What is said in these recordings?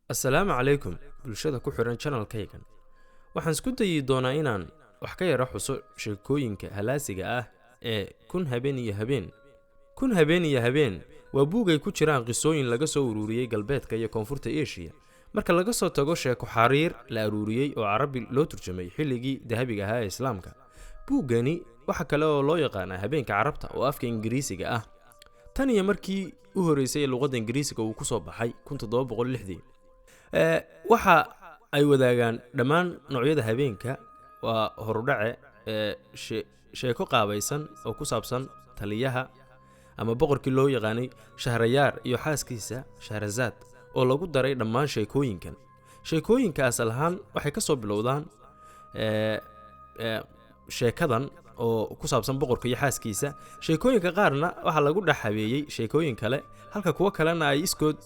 Assalaamu calaykum bulshada ku xiran channel-kaygan. Waxaan isku dayi doonaa inaan wax ka yara xuso sheekooyinka halaasiga ah ee Kun Habeen iyo Habeen. Kun Habeen iyo Habeen waa buug ay ku jiraan qisooyin laga soo ururiyey galbeedka iyo koonfurta Aasiya. Marka laga soo tago sheeko xariir la ururiyey oo Carabi loo turjumay xilligii dahabiga ahaa ee Islaamka. Buugani waxa kale oo loo yaqaanaa Habeenka Carabta oo afka Ingiriisiga ah. Tan iyo markii u horeysay luqadda Ingiriisiga uu ku soo baxay 1760. waxa ay wadaagaan dhammaan noocyada habeenka waa horudhace sheeko qaabaysan oo ku saabsan taliyaha ama boqorkii loo yaqaanay Shahrayaar iyo xaaskiisa Shahrazad oo lagu daray dhammaan sheekooyinkan. Sheekooyinka asal ahaan waxay ka soo bilowdaan sheekadan oo ku saabsan boqorka iyo xaaskiisa. Sheekooyinka qaarna waxa lagu dhaxabeeyay sheekooyin kale halka kuwa kalena ay iskood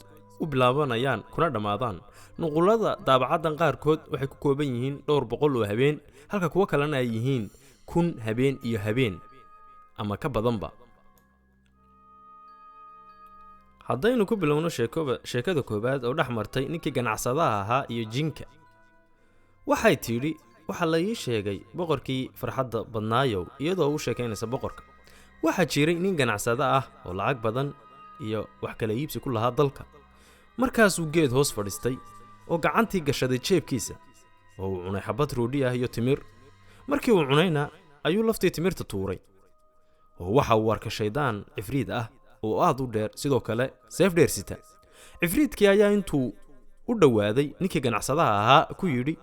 u bilaabanayaan kuna dhamaadaan. Nuqulada daabacadan qaarkood waxay ku kooban yihiin dhowr boqol oo habeen halka kuwa kalena ay yihiin 1000 habeen iyo habeen ama ka badanba. Haddaynu ku bilowno sheekada koobaad oo dhaxmartay ninkii ganacsadaha ahaa iyo jinka. Waxay tiri waxa la ii sheegay boqorkii farxadda badnaayow iyadoo uu sheekaynaysa boqorka. Waxa jiray nin ganacsada ah oo lacag badan iyo wax kala iibsi ku lahaa dalka. Markaasuu geed hoos fadhiistay oo gacantii gashaday jeebkiisa oo uu cunay xabad roodhi ah iyo timir. Markii uu cunayna ayuu laftii timirta tuuray oo waxa uu arkay shaydaan cifriid ah oo aad u dheer sidoo kale seef dheer sita. Cifriidkii ayaa intuu u dhawaaday ninkii ganacsadaha ahaa ku yidhi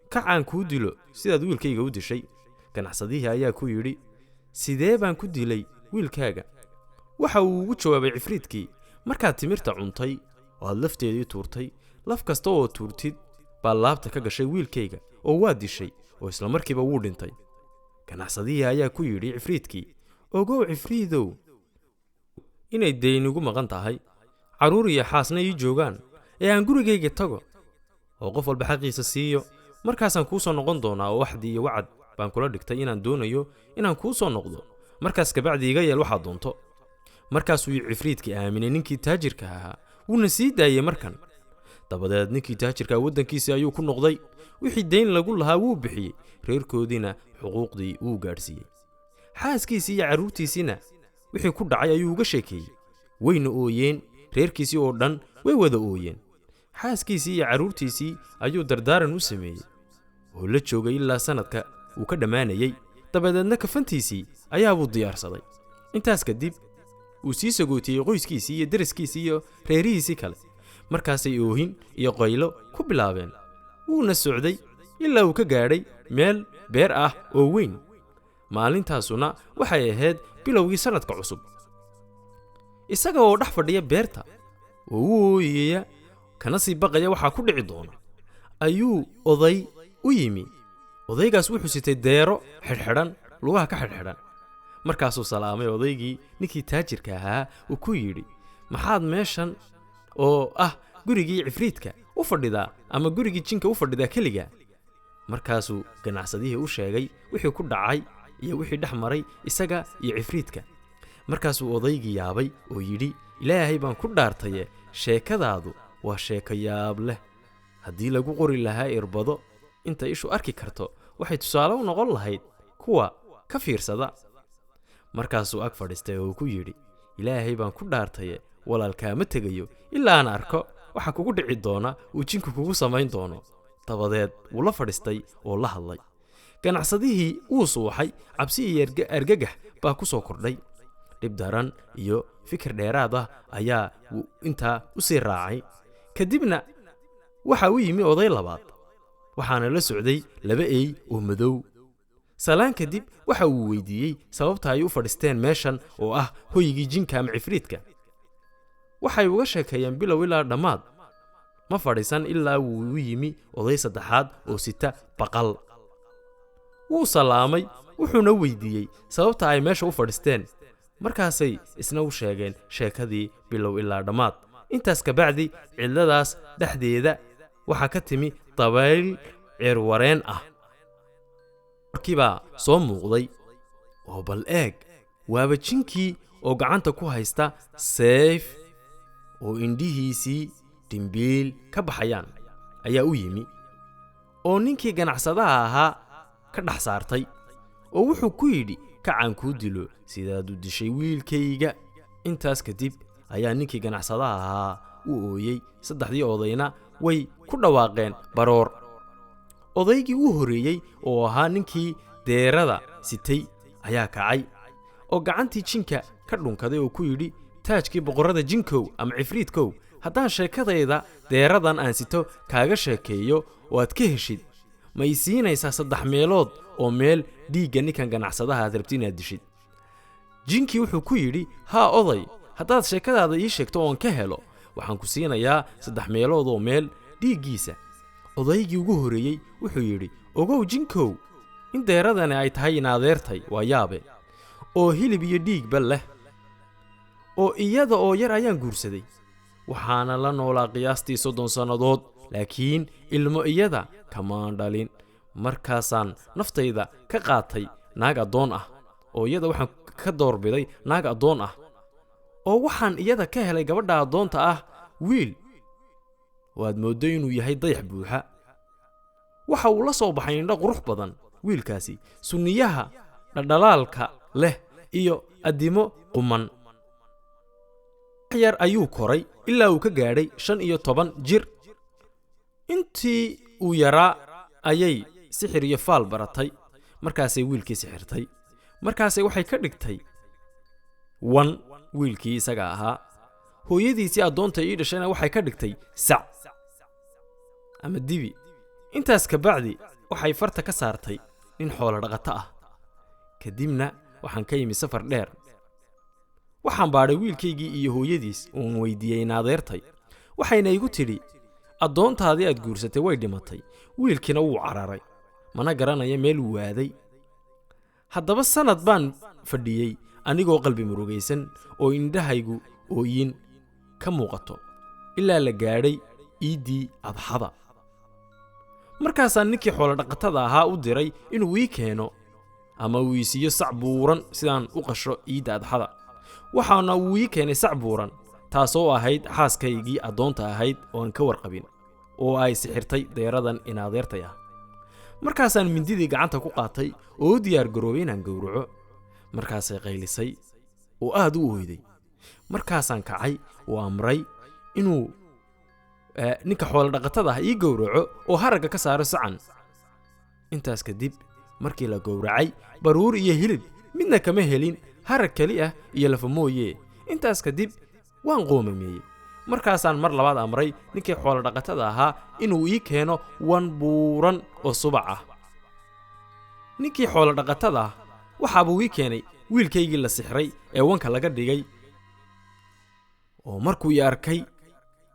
kacaan kuu dilo sidaad wiilkayga u dishay. Ganacsadihii ayaa ku yidhi sidee baan ku dilay wiilkaaga? Waxa uu ugu jawaabay cifriidkii markaad timirta cuntay waad lafteedii tuurtay laf kasta oo tuurtid baa laabta ka gashay wiilkayga oo waa dishay oo isla markiiba wuu dhintay. Ganacsadihii ayaa ku yidhi cifriidkii ogow cifriidow inay deyn ugu maqan tahay caruur iyo xaasna ii joogaan ee aan gurigayga tago oo qof walba xaqiisa siiyo markaasaan kuu soo noqon doonaa oo waxdii iyo wacad baan kula dhigtay inaan doonayo inaan kuu soo noqdo markaas kabacdi iga yeel waxaad doonto. Markaasuu cifriidkii aaminay ninkii taajirka ahaa wuuna sii daayay markan. Dabadeed ninkii taajirka waddankiisa ayuu ku noqday wixii deyn lagu lahaa wuu bixiyey reerkoodiina xuquuqdii wuu gaadhsiiyey. Xaaskiisii iyo carruurtiisiina wixii ku dhacay ayuu uga sheekeeyey wayna ooyeen reerkiisii oo dhan way wada ooyeen. Xaaskiisii iyo carruurtiisii ayuu dardaaran u sameeyey oo la joogay ilaa sanadka uu ka dhammaanayay. Dabadeedna kafantiisii ayaabuu diyaarsaday. Intaas kadib uu sii sagootiyey qoyskiisii iyo deriskiisii iyo reerihiisii kale. Markaasay oohin iyo qaylo ku bilaabeen. Wuuna socday ilaa uu ka gaadhay meel beer ah oo weyn. Maalintaasuna waxay ahayd bilowgii sanadka cusub. Isaga oo dhex fadhiya beerta oo uu ooyaya kana sii baqaya waxaa ku dhici doona ayuu oday u yimi. Odaygaas wuxuu sitay deero xidhxidhan lugaha ka xidhxidhan. Markaasuu salaamay odaygii ninkii taajirka ahaa uu ku yidhi maxaad meeshan oo ah gurigii cifriidka u fadhidaa ama gurigii jinka u fadhidaa keliga? Markaasuu ganacsadihii u sheegay wixii ku dhacay iyo wixii dhex maray isaga iyo cifriidka. Markaasuu odaygii yaabay oo yidhi ilaahay baan ku dhaartaye sheekadaadu waa sheeko yaab leh. Haddii lagu qori lahaa irbado inta ishu arki karto waxay tusaale u noqon lahayd kuwa ka fiirsada. Markaasuu ag fadhiistay oo ku yidhi ilaahay baan ku dhaartaye walaalkaa ma tegayo ilaa aan arko waxa kugu dhici doona uu jinku kugu samayn doono. Dabadeed wuu la fadhiistay oo la hadlay. Ganacsadihii wuu suuxay cabsi iyo argagax baa ku soo kordhay. Dhib daran iyo fikir dheeraad ah ayaa intaa u sii raacay. Kadibna waxa uu yimi oday labaad waxaana la socday 2 eey oo madow. Salaan kadib waxa uu weydiiyey sababta ay u fadhisteen meeshan oo ah hoygii jinka ama cifriidka. Waxay uga sheekeeyeen bilow ilaa dhammaad. Ma fadhiisan ilaa uu u yimi oday saddexaad oo sita baqal. Wuu salaamay wuxuuna weydiiyey sababta ay meesha u fadhisteen. Markaasay isna u sheegeen sheekadii bilow ilaa dhammaad. Intaas ka bacdi cidladaas dhexdeeda waxa ka timi dabayl cirwareen ah. Markiiba soo muuqday oo bal eeg waaba jinkii oo gacanta ku haysta seef oo indhihiisii dhimbiil ka baxayaan ayaa u yimi oo ninkii ganacsadaha ahaa ka dhex saartay oo wuxuu ku yidhi kacaan kuu dilo sidaad u dishay wiilkayga. intaas kadib ayaa ninkii ganacsadaha ahaa u ooyey. saddexdii odayna way ku dhawaaqeen baroor. odaygii u horeeyey oo ahaa ninkii deerada sitay ayaa kacay oo gacantii jinka ka dhunkaday oo ku yidhi taajkii boqorada jinkow ama cifriidkow, haddaan sheekadayda deeradan aan sito kaaga sheekeeyo oo aad ka heshid, ma ii siinaysaa 3 meelood oo meel dhiigga ninkan ganacsadaha aad rabti inaad dishid? jinkii wuxuu ku yidhi, haa oday, haddaad sheekadaada ii sheegto oon ka helo, waxaan ku siinayaa 3 meelood oo meel dhiiggiisa. odaygii ugu horeeyey wuxuu yidhi, ogow jinkow, in deeradani ay tahay inaadeertay waa yaabe, oo hilib iyo dhiigba leh, oo iyada oo yar ayaan guursaday, waxaana la noolaa qiyaastii 30 sannadood, laakiin ilmo iyada kamaan dhalin. markaasaan naftayda ka qaatay naag addoon ah, oo iyada waxaan ka doorbiday naag addoon ah, oo waxaan iyada ka helay gabadha addoonta ah wiil, waad mooddo inuu yahay dayax buuxa. waxa uu la soo baxay indho qurux badan. wiilkaasi sunniyaha dhaldhalaalka leh iyo addimo quman. yar ayuu koray ilaa uu ka gaadhay 15 jir. intii uu yaraa ayay sixir iyo faal baratay. markaasay wiilkii sixirtay. markaasay waxay ka dhigtay wiilkii isaga ahaa. hooyadiisii addoonta ii dhashayna waxay ka dhigtay sac ama dibi. intaas ka bacdi waxay farta ka saartay nin xoolo dhaqato ah. kadibna waxaan ka yimi safar dheer. waxaan baadhay wiilkaygii iyo hooyadiis oon weydiiyey inaadeertay. waxayna igu tidhi, addoontaadii aad guursatay way dhimatay, wiilkiina wuu cararay, mana garanaya meel uu waaday. haddaba sannad baan fadhiyey anigoo qalbi murugaysan oo indhahaygu ooyin ka muuqato, ilaa la gaadhay iiddii adxada. markaasaan ninkii xoolo dhaqatada ahaa u diray inuu ii keeno ama uu ii siiyo sac buuran sidaan u qasho iidda adxada. waxaana uu ii keenay sac buuran, taasoo ahayd xaaskaygii addoonta ahayd oon ka warqabin, oo ay sixirtay deeradan inaadeertay ah. markaasaan mindidii gacanta ku qaatay oo u diyaar garoobay inaan gowraco. markaasay qaylisay oo aad u ooyday. markaasaan kacay oo amray inuu ninka xoolo dhaqatada ah ii gowraco oo haragga ka saaro sacan. intaas kadib markii la gowracay, baruur iyo hilib midna kama helin, harag keli ah iyo lafa mooye. intaas kadib waan qoomameeyey. markaasaan mar labaad amray ninkii xoolo dhaqatada ahaa inuu ii keeno wan buuran oo subac ah. ninkii xoolo dhaqatada ah waxaabuu ii keenay wiilkaygii la sixray ee wanka laga dhigay. oo markuu ii arkay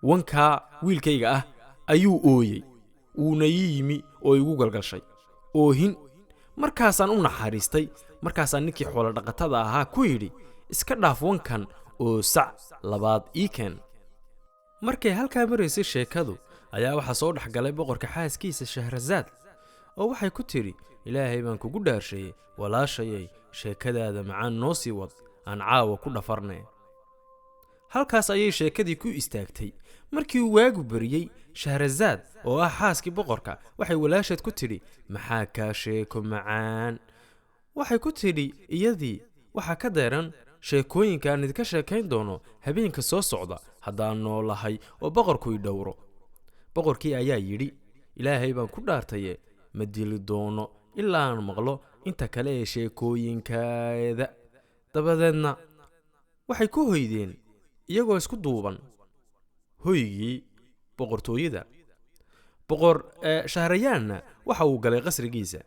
wankaa wiilkayga ah ayuu ooyey, wuuna ii yimi oo igu galgashay oohin. markaasaan u naxariistay. markaasaan ninkii xoolo dhaqatada ahaa ku yidhi, iska dhaaf wankan oo sac labaad ii keen. markay halkaa maraysay sheekadu ayaa waxaa soo dhex galay boqorka xaaskiisa Shahrazaad, oo waxay ku tidhi, ilaahay baan kugu dhaarsheeyey walaashayay, sheekadaada macaan noo sii wad, aan caawa ku dhafarnay. halkaas ayay sheekadii ku istaagtay. markii uu waagu bariyey, Shahrazaad oo ah xaaskii boqorka waxay walaasheed ku tidhi, maxaa kaa sheeko macaan? waxay ku tidhi iyadii, waxaa ka deeran sheekooyinka aan idinka sheekayn doono habeenka soo socda haddaan noolahay oo boqorku i dhowro. boqorkii ayaa yidhi, ilaahay baan ku dhaartaye ma dili doono ilaa aan maqlo inta kale ee sheekooyinkaada. dabadeedna waxay ku hoydeen iyagoo isku duuban hoygii boqortooyada. boqor Shahrayaanna waxa uu galay qasrigiisa.